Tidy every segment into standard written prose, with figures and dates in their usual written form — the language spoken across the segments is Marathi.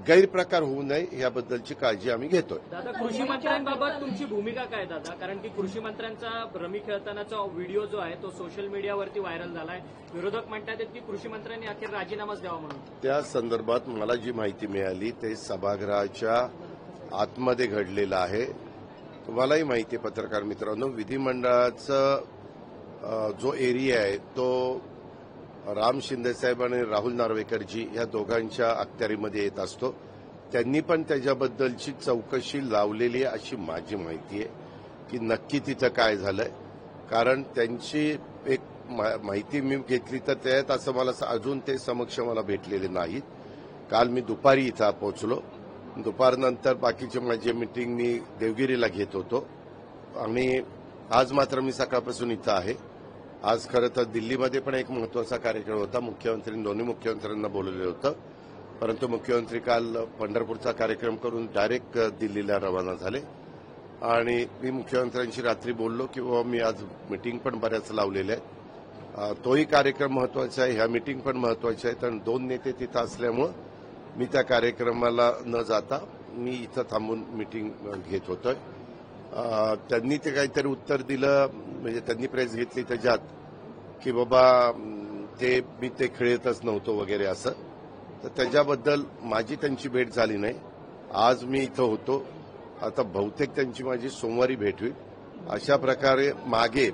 गैरप्रकार होऊ नये याबद्दलची काळजी आम्ही घेतोय. दादा, कृषी मंत्र्यांबाबत तुमची भूमिका काय दादा? कारण की कृषी मंत्र्यांचा रमी खेळतानाचा व्हिडिओ जो आहे तो सोशल मीडियावरती व्हायरल झालाय. विरोधक म्हणतात की कृषी मंत्र्यांनी अखेर राजीनामाच द्यावा म्हणून. त्या संदर्भात मला जी माहिती मिळाली ते सभागृहाच्या आतमध्ये घडलेलं आहे. तुम्हालाही माहिती आहे पत्रकार मित्रांनो, विधिमंडळाचा जो एरिया आहे तो राम शिंदेसाहेब आणि राहुल नार्वेकरजी या दोघांच्या अखत्यारीमध्ये येत असतो. त्यांनी पण त्याच्याबद्दलची चौकशी लावलेली आहे अशी माझी माहिती आहे की नक्की तिथं काय झालंय. कारण त्यांची एक माहिती मी घेतली तर त्यात असं मला अजून ते समक्ष मला भेटलेले नाहीत. काल मी दुपारी इथं पोहोचलो. दुपारनंतर बाकीचे माझे मिटिंग मी देवगिरीला घेत होतो आणि आज मात्र मी सकाळपासून इथं आहे. आज खरं तर दिल्लीमध्ये पण एक महत्वाचा कार्यक्रम होता. दोन्ही मुख्यमंत्र्यांना बोलवलं होतं, परंतु मुख्यमंत्री काल पंढरपूरचा कार्यक्रम करून डायरेक्ट दिल्लीला रवाना झाले आणि मी मुख्यमंत्र्यांशी रात्री बोललो की बाबा मी आज मिटिंग पण बऱ्याच लावलेल्या आहेत. तोही कार्यक्रम महत्वाचा आहे, ह्या मिटिंग पण महत्वाच्या आहेत आणि दोन नेते तिथं असल्यामुळं मी त्या कार्यक्रमाला न जाता मी इथं थांबून मिटिंग घेत होतोय. त्यांनी ते काहीतरी उत्तर दिलं, म्हणजे त्यांनी प्रेस घेतली त्याच्यात की बाबा मी ते खेळतच नव्हतो वगैरे असं. तर त्याच्याबद्दल माझी त्यांची भेट झाली नाही. आज मी इथं होतो. आता बहुतेक त्यांची माझी सोमवारी भेट होईल. अशा प्रकारे मागे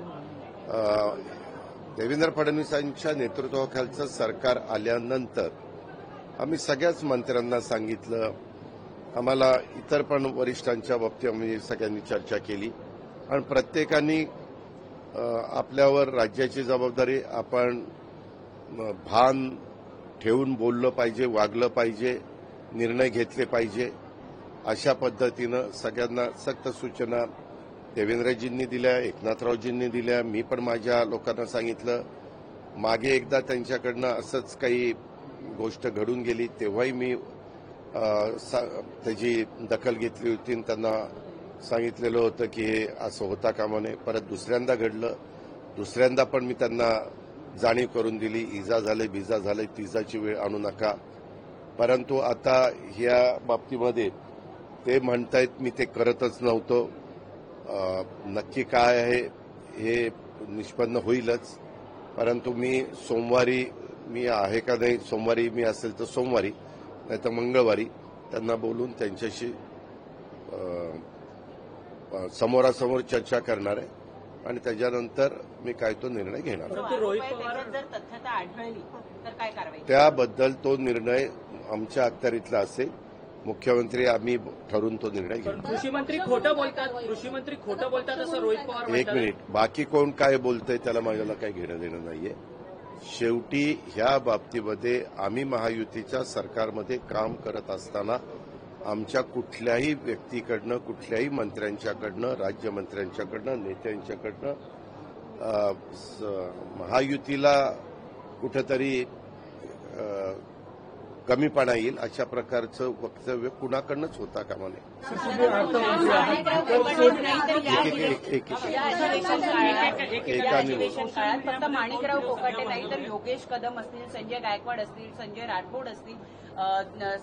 देवेंद्र फडणवीसांच्या नेतृत्वाखालचं सरकार आल्यानंतर आम्ही सगळ्याच मंत्र्यांना सांगितलं, आम्हाला इतर पण वरिष्ठांच्या बाबतीत आम्ही सगळ्यांनी चर्चा केली आणि प्रत्येकाने आपल्यावर राज्याची जबाबदारी आपण भान ठेवून बोललं पाहिजे, वागलं पाहिजे, निर्णय घेतले पाहिजे. अशा पद्धतीनं सगळ्यांना सक्त सूचना देवेंद्रजींनी दिल्या, एकनाथरावजींनी दिल्या. मी पण माझ्या लोकांना सांगितलं. मागे एकदा त्यांच्याकडनं असंच काही गोष्ट घडून गेली तेव्हाही मी त्याची दखल घेतली होती आणि त्यांना सांगितलेलं होतं की हे असं होता कामा नये. परत दुसऱ्यांदा घडलं. दुसऱ्यांदा पण मी त्यांना जाणीव करून दिली, इजा झाले, बिजा झाले, तिजाची वेळ आणू नका. परंतु आता ह्या बाबतीमध्ये ते म्हणतायत मी ते करतच नव्हतो. नक्की काय आहे हे निष्पन्न होईलच. परंतु मी सोमवारी मी आहे का नाही, सोमवारी मी असेल तर सोमवारी नाही तर मंगळवारी त्यांना बोलून त्यांच्याशी समोरासमोर चर्चा करणार आहे आणि त्याच्यानंतर मी काय तो निर्णय घेणार. त्याबद्दल तो निर्णय आमच्या अखत्यारीतला असेल. मुख्यमंत्री आम्ही ठरवून तो निर्णय घेऊ. कृषीमंत्री खोटं बोलतात असं रोहित पवार. एक मिनिट, बाकी कोण काय बोलतंय त्याला माझ्याला काही घेणं देणं नाहीये. शेवटी ह्या बाबतीमध्ये आम्ही महायुतीच्या सरकारमध्ये काम करत असताना आमच्या कुठल्याही व्यक्तीकडनं, कुठल्याही मंत्र्यांच्याकडनं, राज्यमंत्र्यांच्याकडनं, नेत्यांच्याकडनं महायुतीला कुठंतरी कमीपणा येईल अशा प्रकारचं वक्तव्य कुणाकडनंच होता कामा नये. फक्त माणिकराव कोकाटे नाही तर योगेश कदम असतील, संजय गायकवाड असतील, संजय राठोड असतील,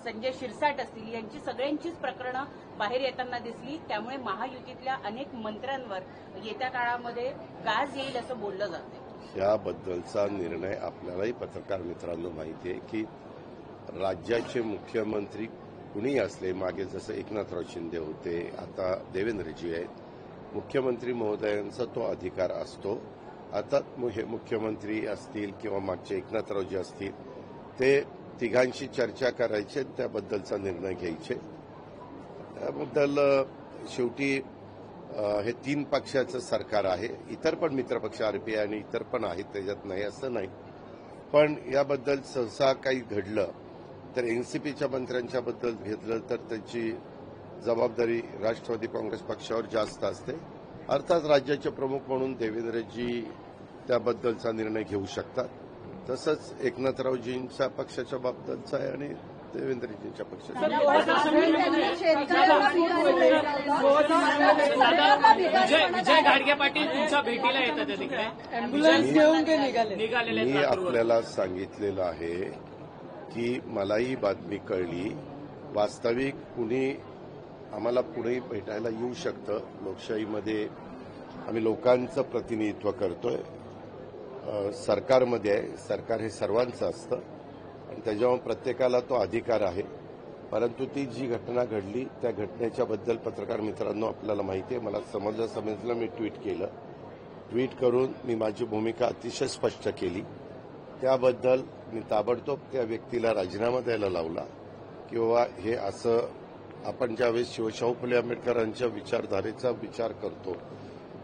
संजय शिरसाट असतील, यांची सगळ्यांचीच प्रकरणं बाहेर येताना दिसली. त्यामुळे महायुतीतल्या अनेक मंत्र्यांवर येत्या काळामध्ये गाज येईल असं बोललं जातं. याबद्दलचा निर्णय आपल्यालाही पत्रकार मित्रांनो माहिती आहे की राज्याचे मुख्यमंत्री कुणी असले, मागे जसं एकनाथराव शिंदे होते, आता देवेंद्रजी आहेत, मुख्यमंत्री महोदयांचा तो अधिकार असतो. आता हे मुख्यमंत्री असतील किंवा मागचे एकनाथरावजी असतील ते तिघांशी चर्चा करायचे, त्याबद्दलचा निर्णय घ्यायचे. त्याबद्दल शेवटी हे 3 पक्षाचं सरकार आहे. इतर पण मित्रपक्ष आरपीआय आणि इतर पण आहेत, त्याच्यात नाही असं नाही. पण याबद्दल सहसा काही घडलं तर एनसीपीच्या मंत्र्यांच्या बद्दल घेतलं तर त्याची जबाबदारी राष्ट्रवादी काँग्रेस पक्षावर जास्त असते. अर्थात राज्याचे प्रमुख म्हणून देवेंद्रजी त्याबद्दलचा निर्णय घेऊ शकतात. तसंच एकनाथरावजींच्या पक्षाच्या बाबतीतचा आहे आणि देवेंद्रजींच्या पक्षाच्या. विजय घाडगे पाटील तुमच्या भेटीला येतात तिकडे. मी आपल्याला सांगितलेलं आहे की मलाही बातमी कळली वास्तविक कुणी आम्हाला पुढे भेटायला येऊ शकतं. लोकशाहीमध्ये आम्ही लोकांचं प्रतिनिधित्व करतोय. सरकारमध्ये आहे. सरकार हे सर्वांचं असतं आणि त्याच्यामुळे प्रत्येकाला तो अधिकार आहे. परंतु ती जी घटना घडली त्या घटनेच्याबद्दल पत्रकार मित्रांनो आपल्याला माहिती आहे. मला समजलं मी ट्विट केलं. ट्विट करून मी माझी भूमिका अतिशय स्पष्ट केली. त्याबद्दल मी ताबडतोब त्या व्यक्तीला राजीनामा द्यायला लावला की बाबा हे असं आपण ज्यावेळेस शिवशाहू फुले आंबेडकरांच्या विचारधारेचा विचार करतो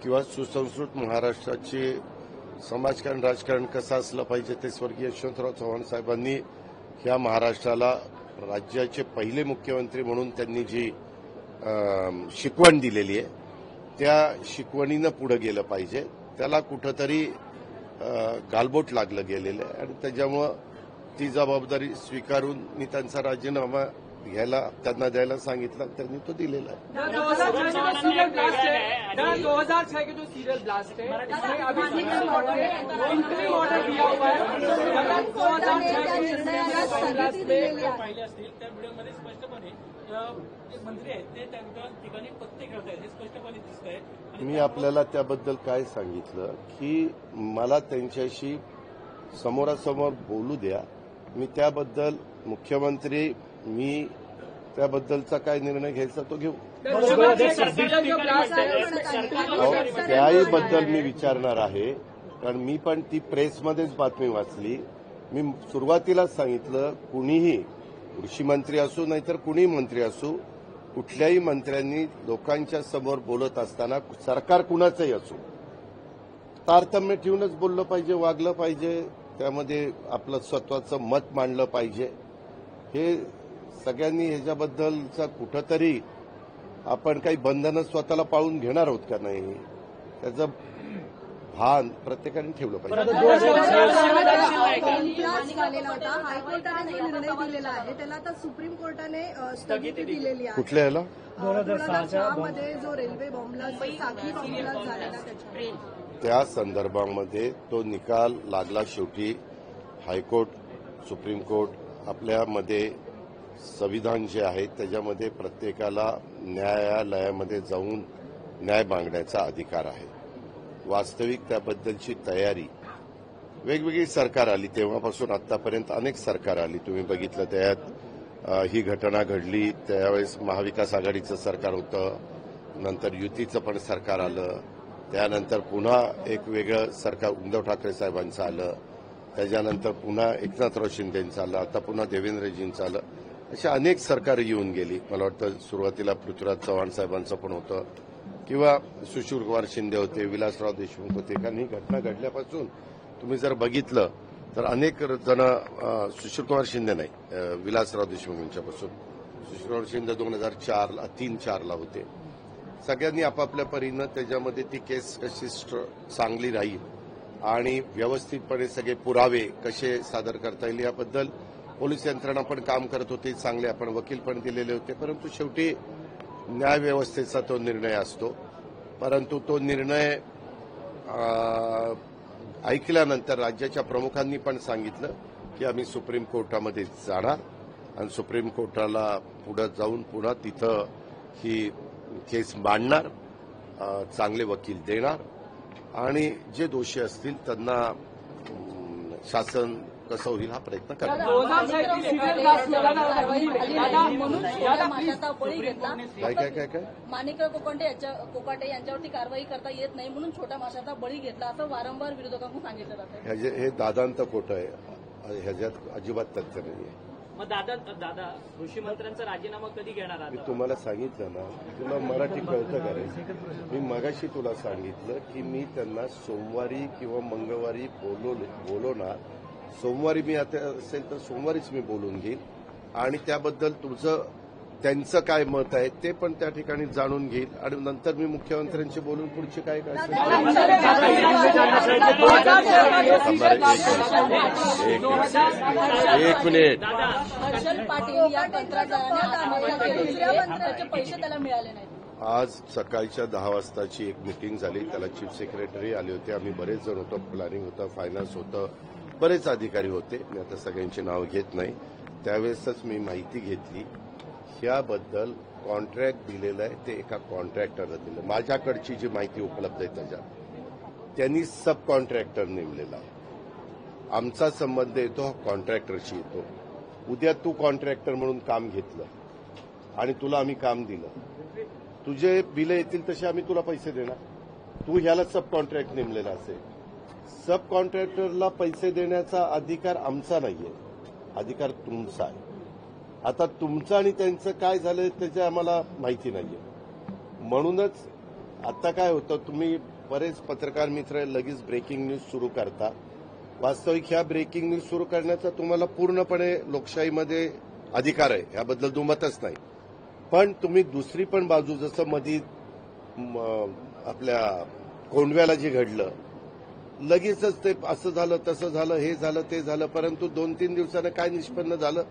किंवा सुसंस्कृत महाराष्ट्राचे समाजकारण राजकारण कसं असलं पाहिजे ते स्वर्गीय यशवंतराव चव्हाण साहेबांनी ह्या महाराष्ट्राला राज्याचे पहिले मुख्यमंत्री म्हणून त्यांनी जी शिकवण दिलेली आहे त्या शिकवणीनं पुढे गेलं पाहिजे. त्याला कुठंतरी गालबोट लागलं गेलेलं आहे आणि त्याच्यामुळं ती जबाबदारी स्वीकारून मी त्यांचा राजीनामा त्यांना द्यायला सांगितलं. त्यांनी तो दिलेला आहे. 2006 के जो सीरियल ब्लास्ट है इसमें अभी इंटरिम ऑर्डर दिया हुआ है. 2006 पाहिले असतील त्या व्हिडिओमध्ये स्पष्टपणे जे मंत्री आहेत ते त्या ठिकाणी पत्ते खेळत आहेत हे स्पष्टपणे दिसत आहे. मी आपल्याला त्याबद्दल काय सांगितलं की मला त्यांच्याशी समोरासमोर बोलू द्या. मी त्याबद्दल मुख्यमंत्री मी त्याबद्दलचा काय निर्णय घ्यायचा तो घेऊ. त्याही बद्दल मी विचारणार आहे कारण मी पण ती प्रेसमध्येच बातमी वाचली. मी सुरुवातीलाच सांगितलं कुणीही कृषी मंत्री असू नाहीतर कुणीही मंत्री असू कुठल्याही मंत्र्यांनी लोकांच्या समोर बोलत असताना सरकार कुणाचंही असू तारतम्य ठेवूनच बोललं पाहिजे, वागलं पाहिजे. त्यामध्ये आपलं स्वतःचं मत मांडलं पाहिजे. हे सगळ्यांनी ह्याच्याबद्दलचा कुठंतरी आपण काही बंधनं स्वतःला पाळून घेणार आहोत का नाही त्याचं भान प्रत्येकाने ठेवलं पाहिजे. हायकोर्टाने जो निर्णय दिलेला आहे त्याला आता सुप्रीम कोर्टाने स्थगिती दिलेली आहे. कुठल्या याला 2006 मध्ये जो रेल्वे बॉम्बलास्ट साखळी बॉम्बलास्ट झालेला त्याच्या त्या संदर्भामध्ये तो निकाल लागला. शेवटी हायकोर्ट सुप्रीम कोर्ट आपल्यामध्ये संविधान जे आहे त्याच्यामध्ये प्रत्येकाला न्यायालयामध्ये जाऊन न्याय मागण्याचा अधिकार आहे. वास्तविक त्याबद्दलची तयारी वेगवेगळी सरकार आली तेव्हापासून आतापर्यंत अनेक सरकार आली. तुम्ही बघितलं त्यात ही घटना घडली त्यावेळेस महाविकास आघाडीचं सरकार होतं. नंतर युतीचं पण सरकार आलं. त्यानंतर पुन्हा एक वेगळं सरकार उद्धव ठाकरे साहेबांचं आलं. त्याच्यानंतर पुन्हा एकनाथराव शिंदेंचं आलं. आता पुन्हा देवेंद्रजींचं आलं. अशी अनेक सरकारं येऊन गेली. मला वाटतं सुरुवातीला पृथ्वीराज चव्हाण साहेबांचं पण होतं किंवा सुशीलकुमार शिंदे होते, विलासराव देशमुख होते. कारण ही घटना घडल्यापासून तुम्ही जर बघितलं तर अनेक जण सुशीलकुमार शिंदे नाही विलासराव देशमुख यांच्यापासून सुशीलकुमार शिंदे 2003-4 होते. सगळ्यांनी आपापल्या परीनं त्याच्यामध्ये ती केस कशी चांगली राहील आणि व्यवस्थितपणे सगळे पुरावे कसे सादर करता येईल याबद्दल पोलीस यंत्रणा पण काम करत होती. चांगले आपण वकील पण दिलेले होते. परंतु शेवटी न्यायव्यवस्थेचा तो निर्णय असतो. परंतु तो निर्णय ऐकल्यानंतर राज्याच्या प्रमुखांनी पण सांगितलं की आम्ही सुप्रीम कोर्टामध्ये जाणार आणि सुप्रीम कोर्टाला पुढे जाऊन पुन्हा तिथं ही केस मांडणार, चांगले वकील देणार आणि जे दोषी असतील त्यांना शासन कसं होईल हा प्रयत्न करणार. काय माणिकराव कोकाटे यांच्यावरती कारवाई करता येत नाही म्हणून छोट्या माशाचा बळी घेतला असं वारंवार विरोधकांकडून सांगितलं जातं. हे दादांत खोटं आहे. ह्याच्यात अजिबात तथ्य नाहीये. मग दादा कृषी मंत्र्यांचा राजीनामा कधी घेणार? मी तुम्हाला सांगितलं ना, तुला मराठी कळतं का रे? मी मगाशी तुला सांगितलं की मी त्यांना सोमवारी किंवा मंगळवारी बोलवणार. सोमवारी मी आता असेल तर सोमवारीच मी बोलून घेईन आणि त्याबद्दल तुझं त्यांचं काय मत आहे ते पण त्या ठिकाणी जाणून घेईल आणि नंतर मी मुख्यमंत्र्यांशी बोलून पुढची काय एक मिनिट. हर्षल पाटील या कंत्राटदाराने पैसे त्याला मिळाले नाहीत. आज सकाळच्या 10 वाजताची एक मीटिंग झाली. त्याला चीफ सेक्रेटरी आले होते. आम्ही बरेच जण होतो. प्लॅनिंग होतं, फायनान्स होतं, बरेच अधिकारी होते. मी आता सगळ्यांची नावं घेत नाही. त्यावेळेसच मी माहिती घेतली याबद्दल कॉन्ट्रॅक्ट दिलेलं आहे ते एका कॉन्ट्रॅक्टरला दिलं. माझ्याकडची जी माहिती उपलब्ध आहे त्याच्यात त्यांनी सब कॉन्ट्रॅक्टर नेमलेला आहे. आमचा संबंध येतो हा कॉन्ट्रॅक्टरशी येतो. उद्या तू कॉन्ट्रॅक्टर म्हणून काम घेतलं आणि तुला आम्ही काम दिलं, तुझे बिलं येतील तसे आम्ही तुला पैसे देणार. तू ह्याला सब कॉन्ट्रॅक्ट नेमलेला असेल, सब कॉन्ट्रॅक्टरला पैसे देण्याचा अधिकार आमचा नाहीये, अधिकार तुमचा आहे. आता तुमचं आणि त्यांचं काय झालं त्याची आम्हाला माहिती नाहीये. म्हणूनच आता काय होतं, तुम्ही बरेच पत्रकार मित्र लगेच ब्रेकिंग न्यूज सुरू करता. वास्तविक ह्या ब्रेकिंग न्यूज सुरू करण्याचा तुम्हाला पूर्णपणे लोकशाहीमध्ये अधिकार आहे, याबद्दल दुमतच नाही. पण तुम्ही दुसरी पण बाजू, जसं मधी आपल्या कोंडव्याला जे घडलं, लगेचच ते असं झालं तसं झालं, हे झालं ते झालं, परंतु 2-3 दिवसानं काय निष्पन्न झालं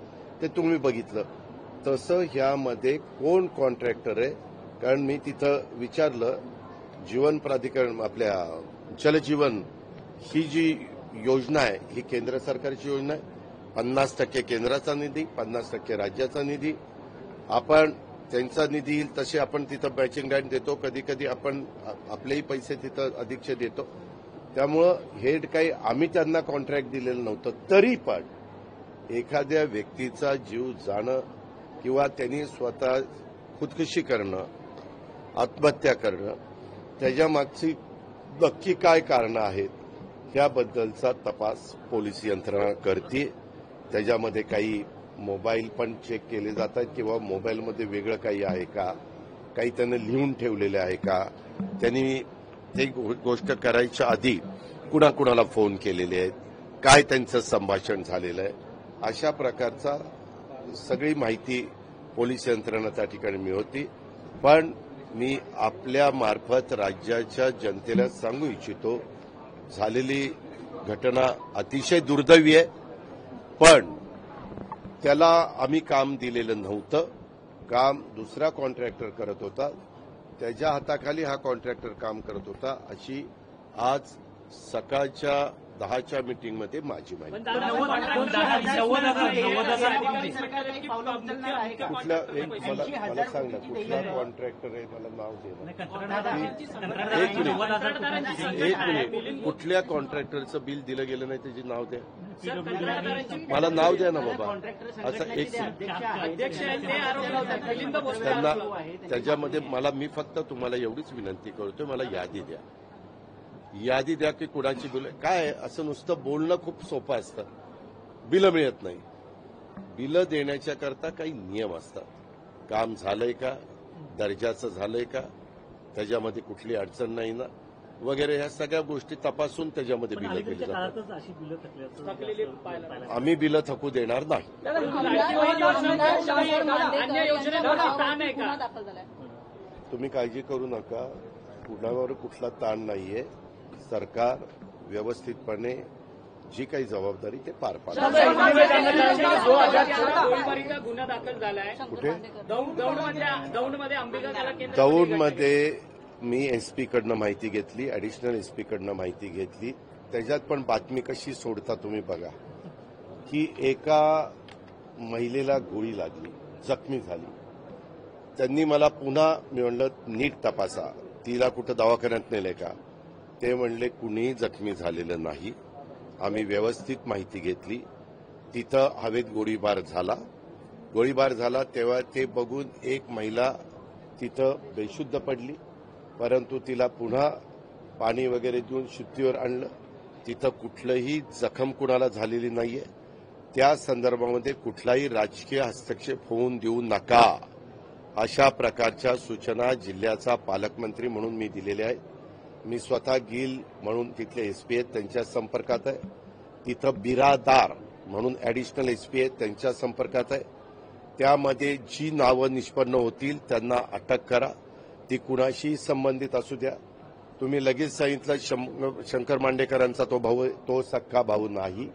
ते तुम्ही बघितलं. तसं ह्यामध्ये कोण कॉन्ट्रॅक्टर आहे, कारण मी तिथं विचारलं, जीवन प्राधिकरण आपल्या जलजीवन ही जी योजना आहे ही केंद्र सरकारची योजना आहे. 50% केंद्राचा निधी, 50% राज्याचा निधी. आपण त्यांचा निधी येईल तसे आपण तिथं मॅचिंग ग्रँट देतो, कधी कधी आपण आपलेही पैसे तिथं अधिकचे देतो. त्यामुळं हे काही आम्ही त्यांना कॉन्ट्रॅक्ट दिलेलं नव्हतं. तरी पण एखाद्या व्यक्तीचा जीव जाणं किंवा त्यांनी स्वतः खुदकुशी करणं, आत्महत्या करणं, त्याच्यामागची नक्की काय कारणं आहेत याबद्दलचा तपास पोलीस यंत्रणा करते. त्याच्यामध्ये काही मोबाईल पण चेक केले जातात किंवा मोबाईलमध्ये वेगळं काही आहे का, काही त्यानं लिहून ठेवलेले आहे का, त्यांनी ते गोष्ट करायच्या आधी कुणाकुणाला फोन केलेले आहेत, काय त्यांचं संभाषण झालेलं आहे, अशा प्रकारचा सगळी माहिती पोलीस यंत्रणा त्या ठिकाणी मिळवती. पण मी आपल्या मार्फत राज्याच्या जनतेला सांगू इच्छितो, झालेली घटना अतिशय दुर्दैवी आहे, पण त्याला आम्ही काम दिलेलं नव्हतं. काम दुसरा कॉन्ट्रॅक्टर करत होता, त्याच्या हाताखाली हा कॉन्ट्रॅक्टर काम करत होता, अशी आज सकाळच्या 10च्या मीटिंगमध्ये माझी माहिती. कुठल्या मला सांग ना, कुठला कॉन्ट्रॅक्टर आहे, मला नाव दे. एक मिनिट, कुठल्या कॉन्ट्रॅक्टरचं बिल दिलं गेलं नाही त्याची नाव द्या, मला नाव द्या ना बाबा. असं एक त्यांना त्याच्यामध्ये मला, मी फक्त तुम्हाला एवढीच विनंती करतोय, मला यादी द्या. यादी द्या की कुणाची बिल काय. असं नुसतं बोलणं खूप सोपं असतं, बिलं मिळत नाही. बिलं देण्याच्या करता काही नियम असतात. काम झालंय का, दर्जाचं झालंय का, त्याच्यामध्ये कुठली अडचण नाही ना, वगैरे ह्या सगळ्या गोष्टी तपासून त्याच्यामध्ये बिलं केली जातात. आम्ही बिलं थकू देणार नाही. तुम्ही काळजी करू नका, कुणावर कुठला ताण नाहीये. सरकार व्यवस्थितपणे जी काही जबाबदारी ते पार पाडते. गुन्हा दाखल झालाय कुठे? दौंडमध्ये दौंडमध्ये मी एसपीकडनं माहिती घेतली, ऍडिशनल एसपीकडनं माहिती घेतली. त्याच्यात पण बातमी कशी सोडता तुम्ही बघा, की एका महिलेला गोळी लागली, जखमी झाली. त्यांनी मला पुन्हा मी म्हणलं नीट तपासा, तिला कुठं दवाखान्यात नेलंय का. ते म्हणले कुणीही जखमी झालेलं नाही. आम्ही व्यवस्थित माहिती घेतली. तिथं हवेत गोळीबार झाला तेव्हा ते बघून एक महिला तिथं बेशुद्ध पडली, परंतु तिला पुन्हा पाणी वगैरे देऊन शुद्धीवर आणलं. तिथं कुठलंही जखम कुणाला झालेली नाहीये. त्या संदर्भामध्ये कुठलाही राजकीय हस्तक्षेप होऊन देऊ नका, अशा प्रकारच्या सूचना जिल्ह्याचा पालकमंत्री म्हणून मी दिलेल्या आहेत. मी स्वतः गिल म्हणून तिथले एसपी आहेत, त्यांच्या संपर्कात आहे. तिथं बिरादार म्हणून ऍडिशनल एसपी आहेत, त्यांच्या संपर्कात आहे. त्यामध्ये जी नावं निष्पन्न होतील त्यांना अटक करा. ती कुणाशी संबंधित असू द्या. तुम्ही लगेच सांगितलं शंकर मांडेकरांचा तो भाऊ, तो सख्खा भाऊ नाही,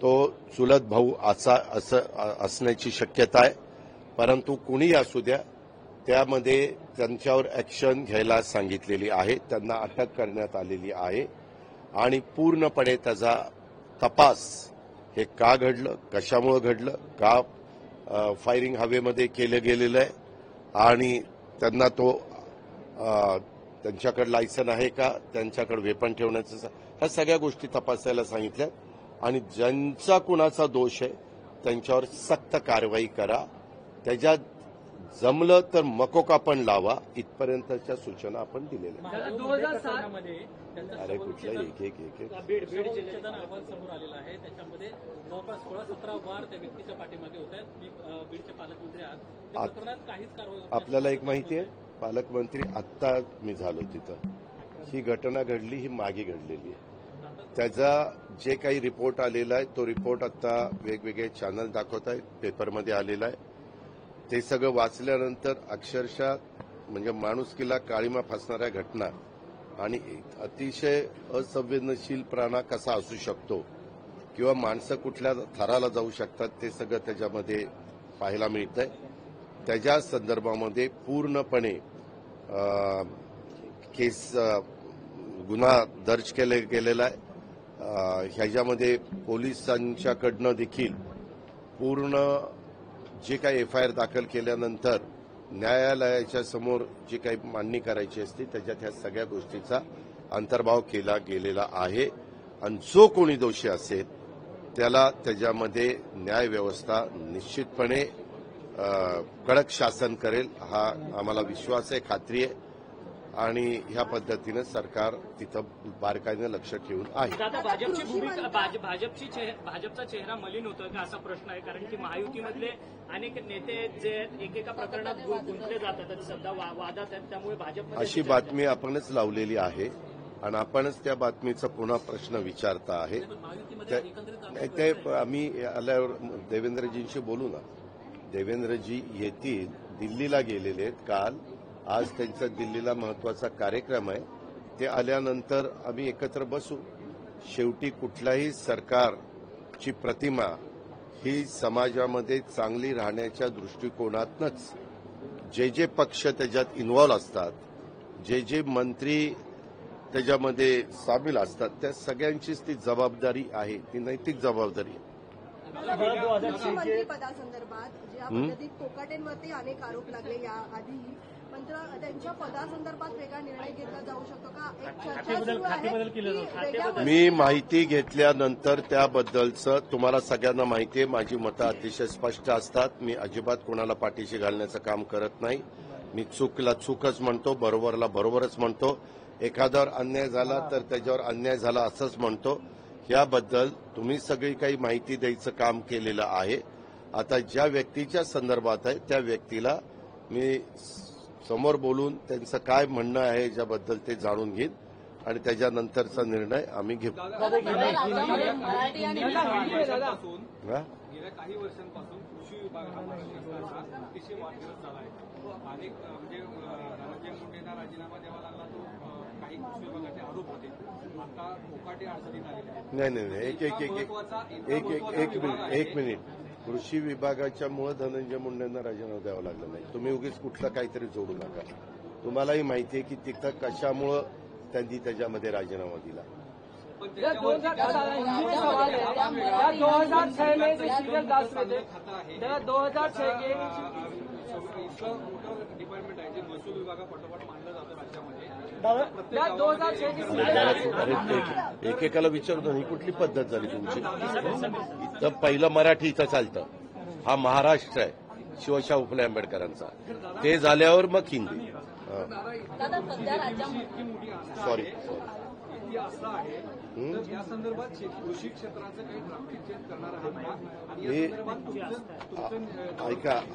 तो चुलत भाऊ असण्याची शक्यता आहे. परंतु कुणीही असू द्या, त्यामध्ये त्यांच्यावर ऍक्शन घ्यायला सांगितलेली आहे, त्यांना अटक करण्यात आलेली आहे आणि पूर्णपणे त्याचा तपास हे का घडलं, कशामुळे घडलं, का फायरिंग हवेमध्ये केलं गेलेलं आहे आणि त्यांना त्यांच्याकडे लायसन आहे का, त्यांच्याकडे वेपन ठेवण्याचं, ह्या सगळ्या गोष्टी तपासायला सांगितल्या आणि ज्यांचा कुणाचा दोष आहे त्यांच्यावर सक्त कारवाई करा, त्याच्यात जमलं तर मकोका पण लावा, इथपर्यंतच्या सूचना आपण दिलेल्या. 2007 अरे कुठलं एक बीड जिल्ह्याचा अहवाल समोर आलेला आहे. त्याच्यामध्ये जवळपास 16-17 वार त्या व्यक्तीच्या पाठीमागे होत आहेत. बीडचे पालकमंत्री आहात, त्या प्रकरणात काहीच कारवाई होत नाही. आपल्याला एक माहिती आहे, पालकमंत्री आत्ता मी झालो तिथं, ही घटना घडली, ही मागे घडलेली आहे. त्याचा जे काही रिपोर्ट आलेला आहे तो रिपोर्ट आता वेगवेगळे चॅनल दाखवत आहेत, पेपरमध्ये आलेला आहे. ते सगळं वाचल्यानंतर अक्षरशः म्हणजे माणुसकीला काळीमा फासणाऱ्या घटना आणि अतिशय असंवेदनशीलपणा कसा असू शकतो किंवा माणसं कुठल्या थराला जाऊ शकतात ते सगळं त्याच्यामध्ये पाहायला मिळतंय. त्याच्या संदर्भामध्ये पूर्णपणे गुन्हा दर्ज गेलेला आहे. ह्याच्यामध्ये पोलिसांच्याकडनं देखील पूर्ण जे काही एफआयआर दाखल केल्यानंतर न्यायालयाच्या समोर जी काही मांडणी करायची असते त्याच्यात ह्या सगळ्या गोष्टीचा अंतर्भाव केला गेलेला आहे आणि जो कोणी दोषी असेल त्याला त्याच्यामध्ये न्याय व्यवस्था निश्चितपणे कडक शासन करेल, हा आम्हाला विश्वास आहे, खात्री आहे आणि ह्या पद्धतीनं सरकार तिथं बारकाईनं लक्ष ठेवून आहे. दादा, भाजपचा चेहरा मलिन होतोय का असा प्रश्न आहे, कारण की महायुतीमधले अनेक नेते जे एकेका प्रकरणात गुंतले जातात, सध्या वादात आहेत, त्यामुळे भाजप अशी बातमी आपणच लावलेली आहे आणि आपणच त्या बातमीचा पुन्हा प्रश्न विचारता आहे. ते आम्ही आल्यावर देवेंद्रजींशी बोलू ना. देवेंद्रजी येतील, दिल्लीला गेलेले आहेत काल, आज त्यांचा दिल्लीला महत्वाचा कार्यक्रम आहे. ते आल्यानंतर आम्ही एकत्र बसू. शेवटी कुठल्याही सरकारची प्रतिमा ही समाजामध्ये चांगली राहण्याच्या दृष्टिकोनातूनच जे जे पक्ष त्याच्यात इन्व्हॉल्व असतात, जे जे मंत्री त्याच्यामध्ये सामील असतात, त्या सगळ्यांचीच ती जबाबदारी आहे, ती नैतिक जबाबदारी आहे. मंत्रिपदासंदर्भात ज्या पद्धतीत कोकाटेंवरती अनेक आरोप लागले याआधी, मात्र त्यांच्या पदासंदर्भात वेगळा निर्णय घेतला जाऊ शकतो का? एक चर्चा सुरू आहे. मी माहिती घेतल्यानंतर त्याबद्दलचं तुम्हाला सगळ्यांना माहिती आहे, माझी मतं अतिशय स्पष्ट असतात. मी अजिबात कोणाला पाठीशी घालण्याचं काम करत नाही. मी चूकला चूकच म्हणतो, बरोबरला बरोबरच म्हणतो. एखाद्यावर अन्याय झाला तर त्याच्यावर अन्याय झाला असंच म्हणतो. याबद्दल तुम्ही सगळी काही माहिती द्यायचं काम केलेलं आहे. आता ज्या व्यक्तीच्या संदर्भात आहे त्या व्यक्तीला मी समोर बोलून त्यांचं काय म्हणणं आहे याच्याबद्दल ते जाणून घेईन आणि त्याच्यानंतरचा निर्णय आम्ही घेऊ. गेल्या काही वर्षांपासून कृषी विभाग हा महाराष्ट्राचा अतिशय वादग्रस्त झाला आहे. अनेक म्हणजे धनंजय मुंडेंना राजीनामा द्यावा लागला, तो काही कृषी विभागाचे आरोप होते. आता कोकाटे अडचणीत आलेले आहेत. नाही, एक मिनिट. कृषी विभागाच्यामुळे धनंजय मुंडेंना राजीनामा द्यावा लागला नाही. तुम्ही उगीच कुठलं काहीतरी जोडू नका. तुम्हालाही माहिती आहे की तिथं कशामुळं त्यांनी त्याच्यामध्ये राजीनामा दिला. 2006 में जो सीरियल ब्लास्ट हुए थे, 2006 के डिपार्टमेंट आहे जे महसूल विभागापाठोपाठ मानलं जातं राज्यामध्ये. 2006 की एकेकाला विचारतो ही कुठली पद्धत झाली तुमची? इथं पहिलं मराठी इथं चालतं. हा महाराष्ट्र आहे शिवशाहू फुले आंबेडकरांचा. ते झाल्यावर मग हिंदी. सॉरी असं आहे तर या संदर्भात कृषी क्षेत्राचं काही ड्राफ्टिंग चेंज करणार आहात का? आणि या संदर्भात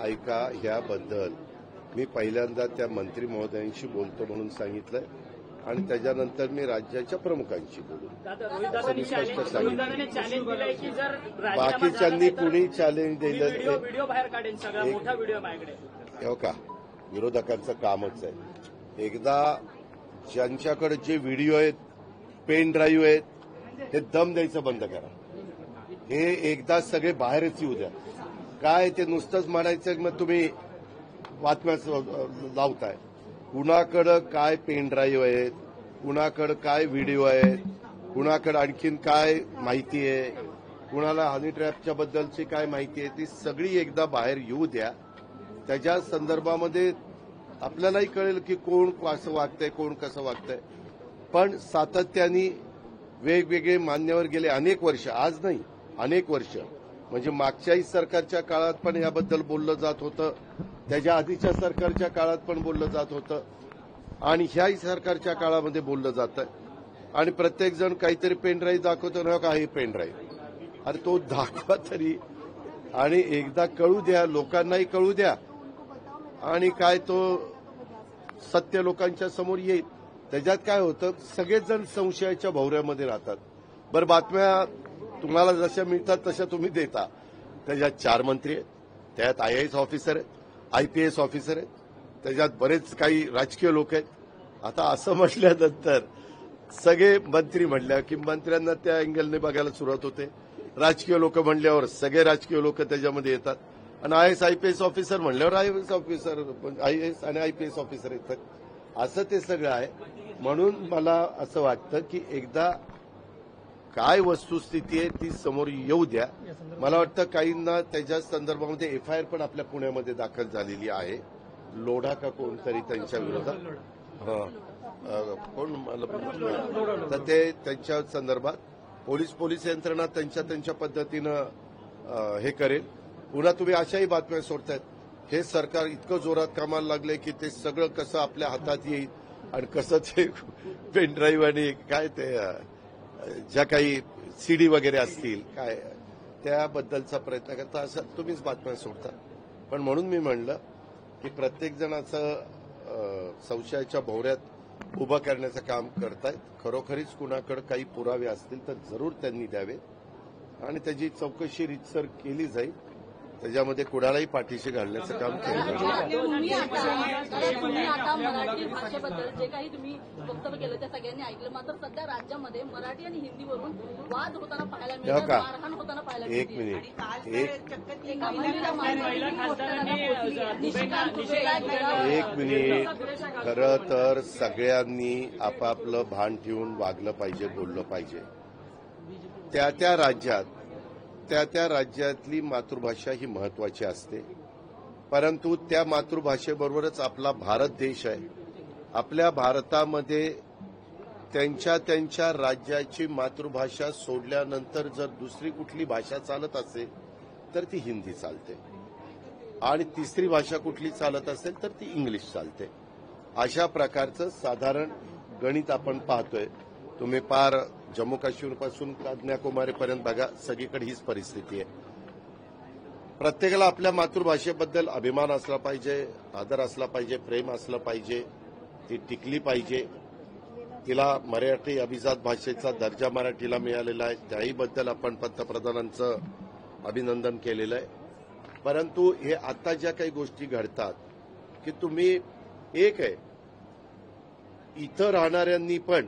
ऐका ह्याबद्दल मी पहिल्यांदा त्या मंत्री महोदयांशी बोलतो म्हणून सांगितलंय आणि त्याच्यानंतर मी राज्याच्या प्रमुखांशी बोलू. बाकीच्यांनी कुणी चॅलेंज दिलं व्हिडिओ बाहेर काढेल, सगळा मोठा व्हिडिओ माझ्याकडे. हो का, विरोधकांचं कामच आहे. एकदा ज्यांच्याकडे जे व्हिडिओ आहेत, पेन ड्राईव्ह आहेत, ते दम द्यायचं बंद करा. हे एकदा सगळे बाहेरच येऊ द्या. काय ते नुसतंच म्हणायचं मग तुम्ही बातम्याच लावताय. कुणाकडं काय पेन ड्राईव्ह आहेत, कुणाकडं काय व्हिडिओ आहेत, कुणाकडं आणखीन काय माहिती आहे, कुणाला हनी ट्रॅपच्या बद्दलची काय माहिती आहे ती सगळी एकदा बाहेर येऊ द्या. त्याच्या संदर्भामध्ये आपल्यालाही कळेल की कोण कसं वागतंय, कोण कसं वागतंय. पण सातत्याने वेगवेगळे मान्यवर गेले अनेक वर्ष, आज नाही अनेक वर्ष, म्हणजे मागच्याही सरकारच्या काळात पण याबद्दल बोललं जात होतं, त्याच्या आधीच्या सरकारच्या काळात पण बोललं जात होतं आणि ह्याही सरकारच्या काळामध्ये बोललं जातं. आणि प्रत्येक जण काहीतरी पेनड्राईव्ह दाखवतो ना का हे पेनड्राईव्ह, अरे तो दाखवा तरी आणि एकदा कळू द्या, लोकांनाही कळू द्या आणि काय तो सत्य लोकांच्या समोर येईल. त्याच्यात काय होतं, सगळेच जण संशयाच्या भोवऱ्यामध्ये राहतात. बरं, बातम्या तुम्हाला जशा मिळतात तशा तुम्ही देता. त्याच्यात 4 मंत्री आहेत, त्यात IAS ऑफिसर आहेत, IPS ऑफिसर आहेत, त्याच्यात बरेच काही राजकीय लोक आहेत. आता असं म्हटल्यानंतर सगळे मंत्री म्हटल्या की मंत्र्यांना त्या अँगलने बघायला सुरुवात होते. राजकीय लोक म्हणल्यावर सगळे राजकीय लोक त्याच्यामध्ये येतात आणि IAS IPS ऑफिसर म्हणल्यावर IAS ऑफिसर, IAS आणि IPS ऑफिसर येतात. असं ते सगळं आहे. म्हणून मला असं वाटतं की एकदा काय वस्तुस्थिती आहे ती समोर येऊ द्या. मला वाटतं काहींना त्याच्या संदर्भामध्ये FIR पण आपल्या पुण्यामध्ये दाखल झालेली आहे. लोढा का कोणतरी त्यांच्या विरोधात, कोण मला तर ते त्यांच्या संदर्भात पोलीस यंत्रणा त्यांच्या पद्धतीनं हे करेल. पुन्हा तुम्ही अशाही बातम्या सोडतायत, हे सरकार इतकं जोरात कामाला लागले की ते सगळं कसं आपल्या हातात येईल आणि कसं ते पेनड्राईव्ह आणि काय ते ज्या काही CD वगैरे असतील काय त्याबद्दलचा प्रयत्न करता, असं तुम्हीच बातम्या सोडता. पण म्हणून मी म्हणलं की प्रत्येक जण असं संशयाच्या भोवऱ्यात उभं करण्याचं काम करतायत. खरोखरीच कुणाकडे काही पुरावे असतील तर जरूर त्यांनी द्यावेत आणि त्याची चौकशी रीतसर केली जाईल. त्याच्यामध्ये कुणालाही पाठीशी घालण्याचं काम केलं जाईल. तुम्ही आता मराठी भाषेबद्दल जे काही तुम्ही वक्तव्य केलं ते सगळ्यांनी ऐकलं, मात्र सध्या राज्यामध्ये मराठी आणि हिंदीवरून वाद होताना पाहायला मिळतात, मारहाण होताना पाहायला मिळते. एक मिनिट, खरं तर सगळ्यांनी आपापलं भान ठेवून वागलं पाहिजे, बोललं पाहिजे. त्या राज्यातली मातृभाषा ही महत्वाची असते, परंतु त्या मातृभाषेबरोबरच आपला भारत देश आहे. आपल्या भारतामध्ये त्यांच्या राज्याची मातृभाषा सोडल्यानंतर जर दुसरी कुठली भाषा चालत असेल तर ती हिंदी चालते आणि तिसरी भाषा कुठली चालत असेल तर ती इंग्लिश चालते. अशा प्रकारचं साधारण गणित आपण पाहतोय. तुम्ही पार जम्मू काश्मीरपासून कन्याकुमारीपर्यंत बघा, सगळीकडे हीच परिस्थिती आहे. प्रत्येकाला आपल्या मातृभाषेबद्दल अभिमान असला पाहिजे, आदर असला पाहिजे, प्रेम असलं पाहिजे, ती टिकली पाहिजे. तिला मराठी अभिजात भाषेचा दर्जा मराठीला मिळालेला आहे, त्याहीबद्दल आपण पंतप्रधानांचं अभिनंदन केलेलं आहे. परंतु हे आता ज्या काही गोष्टी घडतात की तुम्ही एक आहे, इथं राहणाऱ्यांनी पण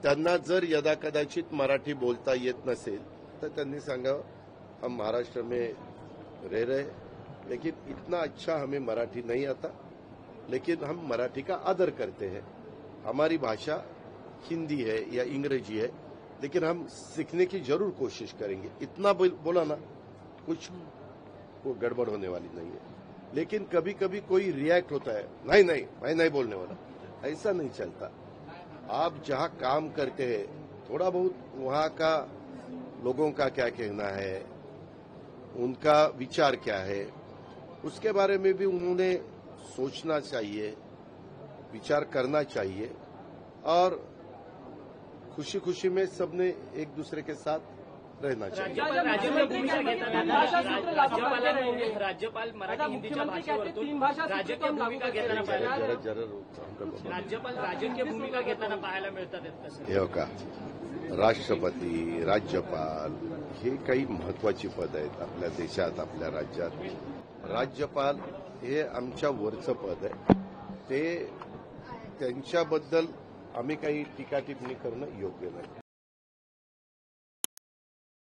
त्यांना जर यदाकदाचित मराठी बोलता येत नसेल तर त्यांनी सांगावं, हम महाराष्ट्र में रह रहे लेकिन इतना अच्छा हमें मराठी नहीं आता, लेकिन हम मराठी का आदर करते हैं. हमारी भाषा हिंदी है या अंग्रेजी है, लेकिन हम सीखने की जरूर कोशिश करेंगे. इतना बोला ना, कुछ गड़बड़ होने वाली नहीं है. लेकिन कभी कभी कोई रिएक्ट होता है, नहीं मैं नहीं बोलने वाला. ऐसा नहीं चलता. आप जहां काम करते हैं थोड़ा बहुत वहां का लोगों का क्या कहना है, उनका विचार क्या है, उसके बारे में भी उन्होंने सोचना चाहिए, विचार करना चाहिए और खुशी खुशी में सबने एक दूसरे के साथ रहना चाहिए. राज्यपाल मराठी हिंदीच्या भाषेवरतून राजकीय भूमिका घेताना राज्यपाल राजकीय भूमिका घेताना पाहायला मिळतात. हे का राष्ट्रपती, राज्यपाल हे काही महत्वाची पद आहेत आपल्या देशात, आपल्या राज्यात. राज्यपाल हे आमच्या वरचं पद आहे. ते त्यांच्याबद्दल आम्ही काही टीका टिप्पणी करणं योग्य नाही.